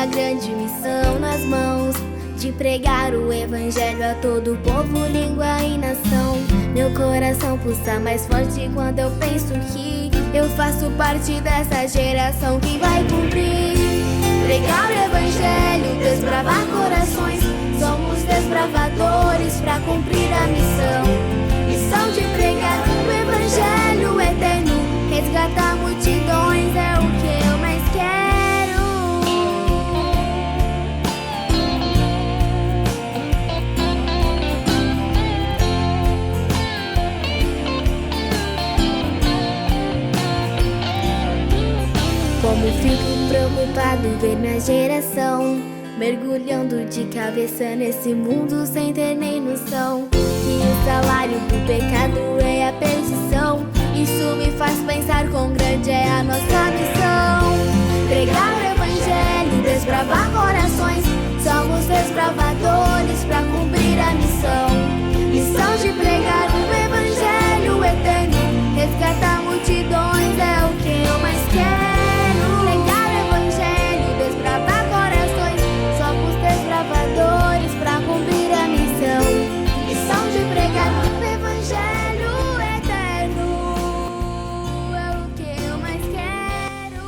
grande missão nas mãos de pregar o evangelho a todo povo, língua e nação. Meu coração pulsa mais forte quando eu penso que eu faço parte dessa geração que vai cumprir. Pregar o evangelho, desbravar corações. Somos desbravadores pra cumprir a missão. Missão de pregar o evangelho eterno, resgatar multidões é o que eu mais quero. Como fico preocupado ver minha geração mergulhando de cabeça nesse mundo sem ter nem noção que o salário do pecado é a perdição. Isso me faz pensar quão grande é a nossa missão. Pregar o evangelho, desbravar corações. Somos desbravadores pra cumprir a missão. Missão de pregar o evangelho eterno, resgatar multidões é o que eu mais quero. Pregar o evangelho, desbravar corações. Somos desbravadores pra cumprir a missão. Missão de pregar o evangelho eterno é o que eu mais quero.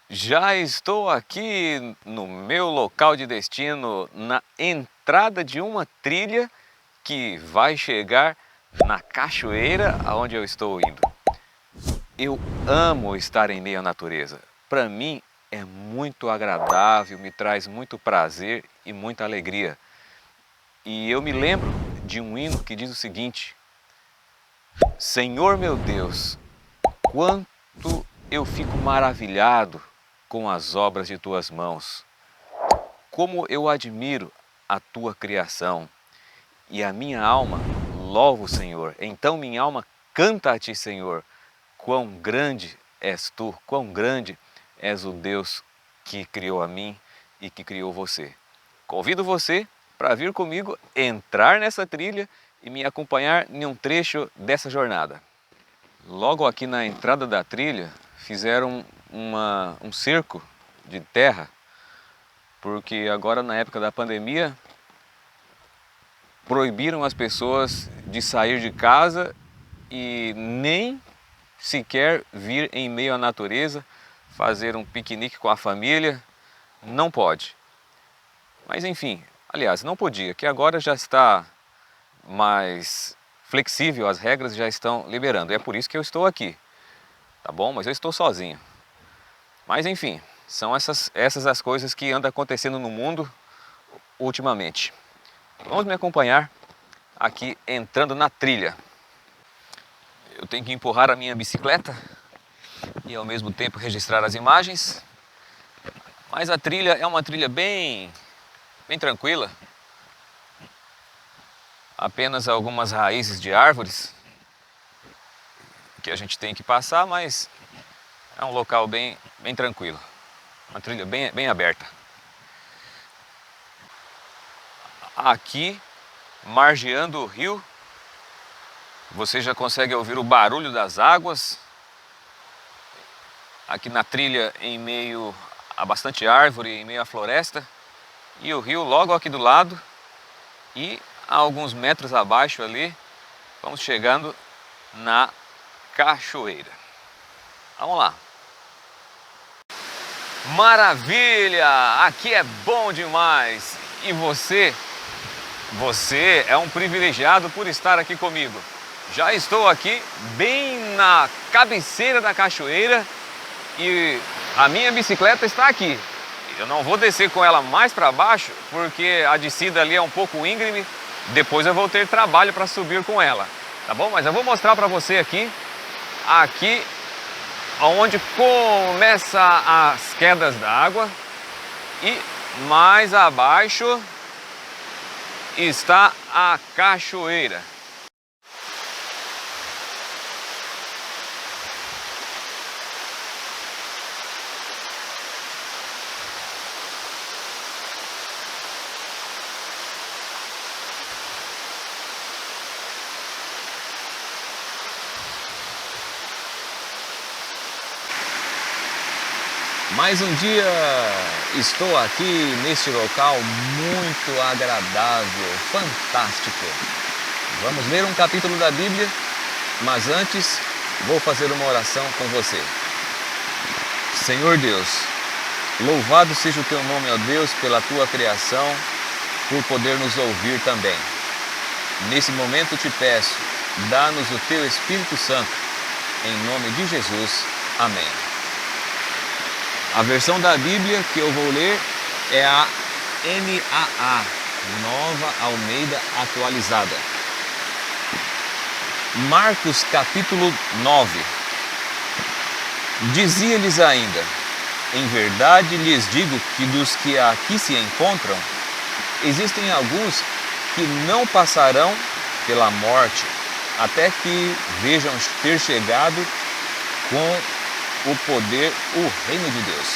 Já estou aqui no meu local de destino, na entrada de uma trilha que vai chegar na cachoeira aonde eu estou indo. Eu amo estar em meio à natureza. Para mim é muito agradável, me traz muito prazer e muita alegria. E eu me lembro de um hino que diz o seguinte: Senhor meu Deus, quanto eu fico maravilhado com as obras de tuas mãos. Como eu admiro a tua criação. E a minha alma louva o Senhor. Então minha alma canta a ti, Senhor. Quão grande és tu, quão grande és o Deus que criou a mim e que criou você. Convido você para vir comigo, entrar nessa trilha e me acompanhar em um trecho dessa jornada. Logo aqui na entrada da trilha fizeram um cerco de terra, porque agora na época da pandemia proibiram as pessoas de sair de casa e nem sequer vir em meio à natureza, fazer um piquenique com a família, não pode. Mas enfim, aliás, não podia, que agora já está mais flexível, as regras já estão liberando. É por isso que eu estou aqui, tá bom? Mas eu estou sozinho. Mas enfim, são essas as coisas que andam acontecendo no mundo ultimamente. Vamos me acompanhar aqui entrando na trilha. Eu tenho que empurrar a minha bicicleta e ao mesmo tempo registrar as imagens. Mas a trilha é uma trilha bem tranquila. Apenas algumas raízes de árvores que a gente tem que passar, mas é um local bem tranquilo. Uma trilha bem aberta. Aqui, margeando o rio, você já consegue ouvir o barulho das águas. Aqui na trilha, em meio a bastante árvore, em meio à floresta. E o rio logo aqui do lado. E a alguns metros abaixo ali, vamos chegando na cachoeira. Vamos lá. Maravilha! Aqui é bom demais! E você é um privilegiado por estar aqui comigo. Já estou aqui bem na cabeceira da cachoeira e a minha bicicleta está aqui. Eu não vou descer com ela mais para baixo porque a descida ali é um pouco íngreme. Depois eu vou ter trabalho para subir com ela, tá bom? Mas eu vou mostrar para você aqui onde começa as quedas d'água e mais abaixo está a cachoeira. Mais um dia estou aqui neste local muito agradável, fantástico. Vamos ler um capítulo da Bíblia, mas antes vou fazer uma oração com você. Senhor Deus, louvado seja o teu nome, ó Deus, pela tua criação, por poder nos ouvir também. Nesse momento te peço, dá-nos o teu Espírito Santo, em nome de Jesus. Amém. A versão da Bíblia que eu vou ler é a NAA, Nova Almeida Atualizada. Marcos capítulo 9. Dizia-lhes ainda: em verdade lhes digo que dos que aqui se encontram, existem alguns que não passarão pela morte, até que vejam ter chegado com o poder o reino de Deus.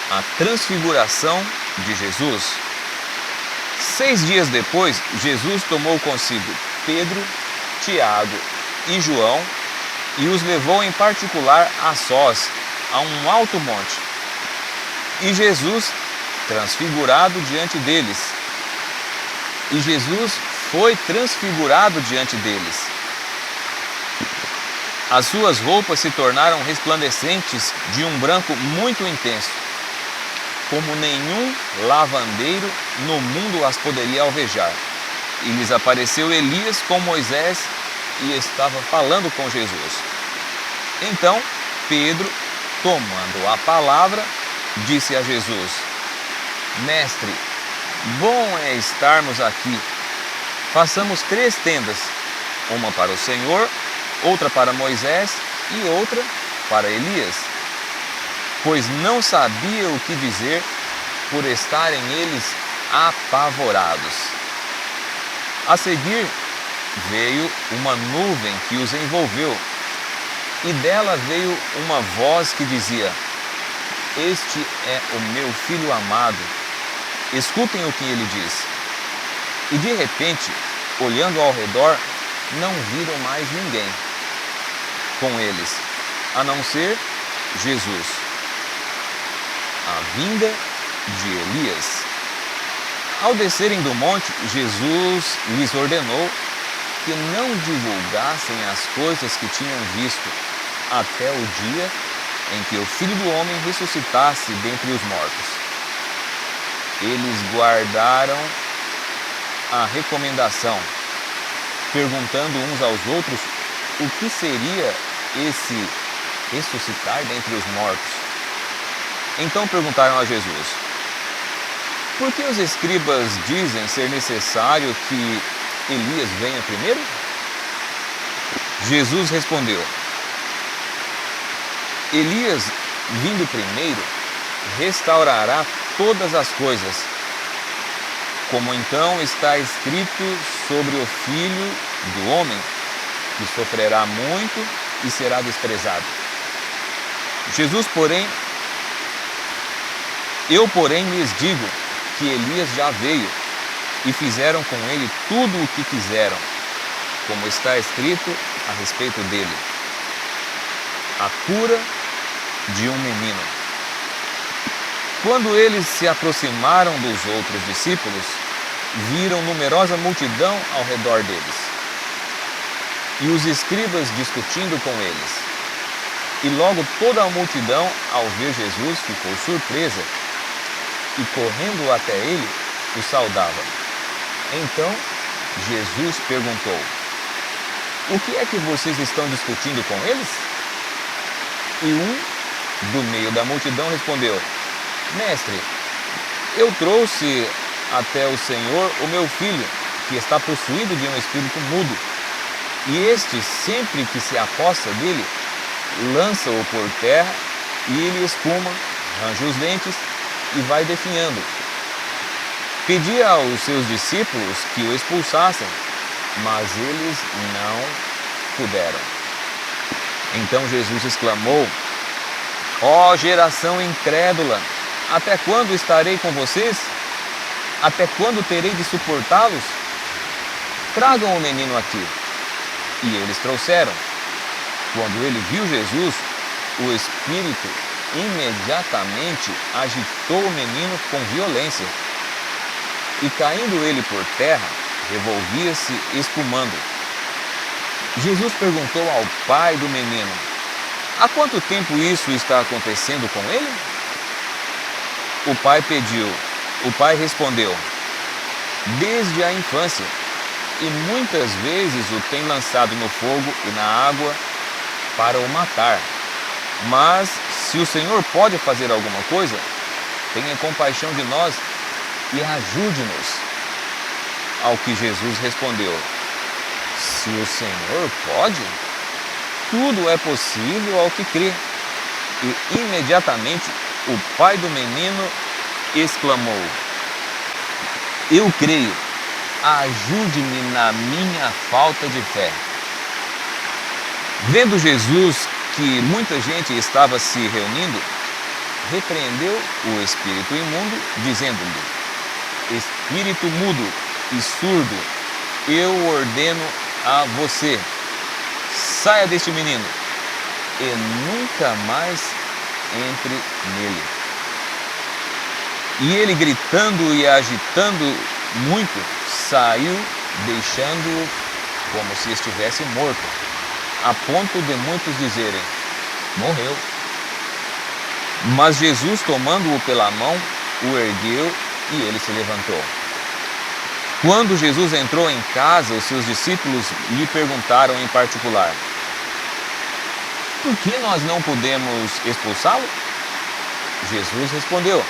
A transfiguração de Jesus. 6 dias depois, Jesus tomou consigo Pedro, Tiago e João e os levou em particular a sós, a um alto monte. E Jesus, transfigurado diante deles. E Jesus foi transfigurado diante deles. As suas roupas se tornaram resplandecentes de um branco muito intenso, como nenhum lavandeiro no mundo as poderia alvejar. E lhes apareceu Elias com Moisés e estava falando com Jesus. Então Pedro, tomando a palavra, disse a Jesus: Mestre, bom é estarmos aqui. Façamos 3 tendas, uma para o Senhor, outra para Moisés e outra para Elias. Pois não sabia o que dizer, por estarem eles apavorados. A seguir veio uma nuvem que os envolveu, e dela veio uma voz que dizia: Este é o meu filho amado, escutem o que ele diz. E de repente, olhando ao redor, não viram mais ninguém com eles, a não ser Jesus. A vinda de Elias. Ao descerem do monte, Jesus lhes ordenou que não divulgassem as coisas que tinham visto, até o dia em que o Filho do Homem ressuscitasse dentre os mortos. Eles guardaram a recomendação, perguntando uns aos outros o que seria esse ressuscitar dentre os mortos. Então perguntaram a Jesus: por que os escribas dizem ser necessário que Elias venha primeiro? Jesus respondeu: Elias, vindo primeiro, restaurará todas as coisas, como então está escrito sobre o Filho do Homem, que sofrerá muito e será desprezado. Eu, porém, lhes digo que Elias já veio, e fizeram com ele tudo o que quiseram, como está escrito a respeito dele. A cura de um menino. Quando eles se aproximaram dos outros discípulos, viram numerosa multidão ao redor deles, e os escribas discutindo com eles. E logo toda a multidão, ao ver Jesus, ficou surpresa, e correndo até ele, o saudava. Então Jesus perguntou: o que é que vocês estão discutindo com eles? E um do meio da multidão respondeu: Mestre, eu trouxe até o Senhor o meu filho, que está possuído de um espírito mudo. E este, sempre que se aposta dele, lança-o por terra, e ele espuma, arranja os dentes e vai definhando. Pedi aos seus discípulos que o expulsassem, mas eles não puderam. Então Jesus exclamou: ó geração incrédula, até quando estarei com vocês? Até quando terei de suportá-los? Tragam o menino aqui. E eles trouxeram. Quando ele viu Jesus, o espírito imediatamente agitou o menino com violência, e caindo ele por terra, revolvia-se espumando. Jesus perguntou ao pai do menino: há quanto tempo isso está acontecendo com ele? O pai respondeu: desde a infância, e muitas vezes o tem lançado no fogo e na água para o matar. Mas se o Senhor pode fazer alguma coisa, tenha compaixão de nós e ajude-nos. Ao que Jesus respondeu: se o Senhor pode, tudo é possível ao que crê. E imediatamente o pai do menino exclamou: eu creio, ajude-me na minha falta de fé. Vendo Jesus que muita gente estava se reunindo, repreendeu o espírito imundo, dizendo-lhe: espírito mudo e surdo, eu ordeno a você, saia deste menino e nunca mais entre nele. E ele, gritando e agitando muito, saiu, deixando-o como se estivesse morto, a ponto de muitos dizerem: morreu. Mas Jesus, tomando-o pela mão, o ergueu e ele se levantou. Quando Jesus entrou em casa, os seus discípulos lhe perguntaram em particular: por que nós não podemos expulsá-lo? Jesus respondeu: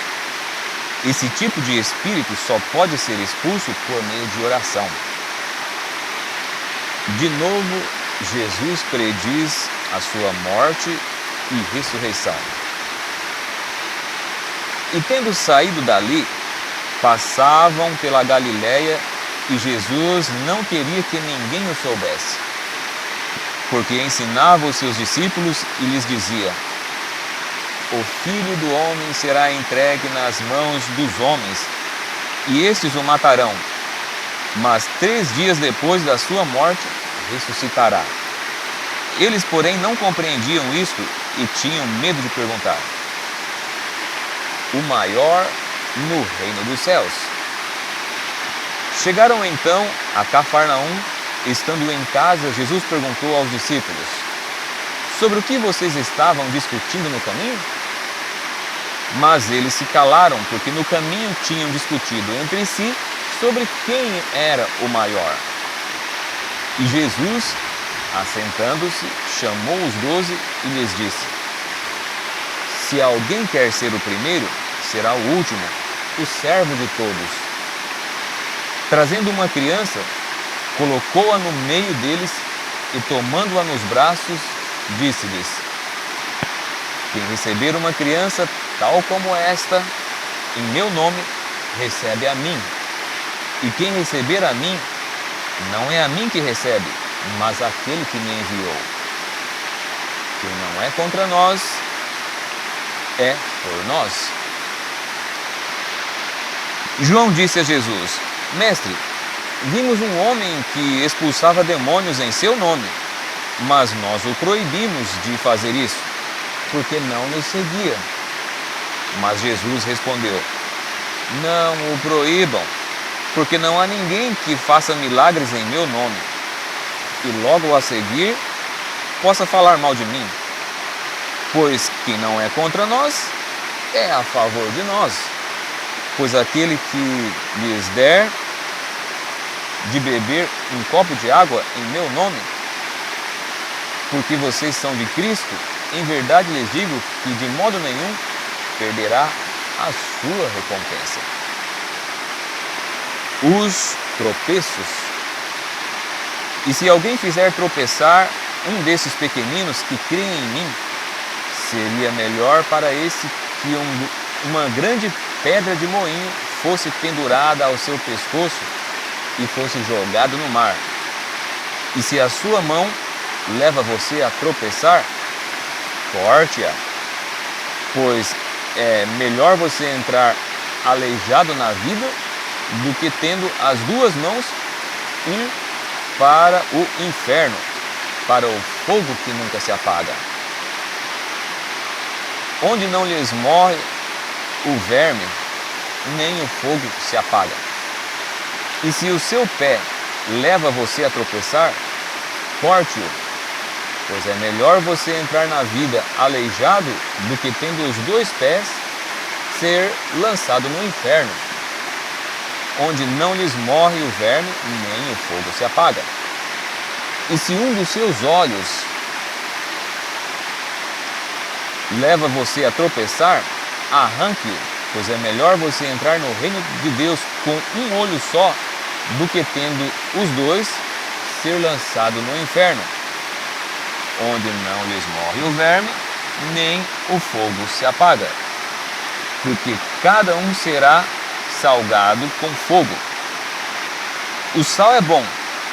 esse tipo de espírito só pode ser expulso por meio de oração. De novo, Jesus prediz a sua morte e ressurreição. E tendo saído dali, passavam pela Galiléia, e Jesus não queria que ninguém o soubesse, porque ensinava os seus discípulos e lhes dizia: o Filho do Homem será entregue nas mãos dos homens, e estes o matarão, mas 3 dias depois da sua morte ressuscitará. Eles, porém, não compreendiam isto e tinham medo de perguntar: o maior no reino dos céus. Chegaram então a Cafarnaum. Estando em casa, Jesus perguntou aos discípulos: sobre o que vocês estavam discutindo no caminho? Mas eles se calaram, porque no caminho tinham discutido entre si sobre quem era o maior. E Jesus, assentando-se, chamou os 12 e lhes disse: se alguém quer ser o primeiro, será o último, o servo de todos. Trazendo uma criança, colocou-a no meio deles e, tomando-a nos braços, disse-lhes: quem receber uma criança tal como esta, em meu nome, recebe a mim. E quem receber a mim, não é a mim que recebe, mas aquele que me enviou. Quem não é contra nós, é por nós. João disse a Jesus: mestre, vimos um homem que expulsava demônios em seu nome, mas nós o proibimos de fazer isso, porque não nos seguia. Mas Jesus respondeu: não o proíbam, porque não há ninguém que faça milagres em meu nome, e logo a seguir possa falar mal de mim. Pois quem não é contra nós, é a favor de nós. Pois aquele que lhes der de beber um copo de água em meu nome, porque vocês são de Cristo, em verdade lhes digo que de modo nenhum perderá a sua recompensa. Os tropeços. E se alguém fizer tropeçar um desses pequeninos que creem em mim, seria melhor para esse que uma grande pedra de moinho fosse pendurada ao seu pescoço e fosse jogado no mar. E se a sua mão leva você a tropeçar, corte-a, pois é melhor você entrar aleijado na vida do que, tendo as 2 mãos, ir para o inferno, para o fogo que nunca se apaga. onde não lhes morre o verme, nem o fogo se apaga. E se o seu pé leva você a tropeçar, corte-o, pois é melhor você entrar na vida aleijado do que tendo os 2 pés ser lançado no inferno, onde não lhes morre o verme, nem o fogo se apaga. E se um dos seus olhos leva você a tropeçar, arranque-o, pois é melhor você entrar no reino de Deus com um olho só, do que tendo os 2 ser lançado no inferno, onde não lhes morre o verme, nem o fogo se apaga. Porque cada um será salgado com fogo. O sal é bom,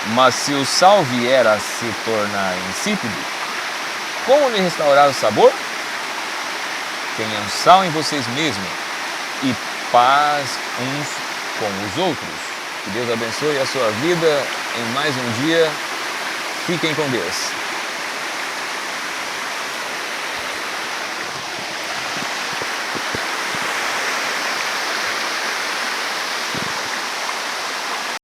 mas se o sal vier a se tornar insípido, como lhe restaurar o sabor? Tenham sal em vocês mesmos e paz uns com os outros. Que Deus abençoe a sua vida em mais um dia. Fiquem com Deus.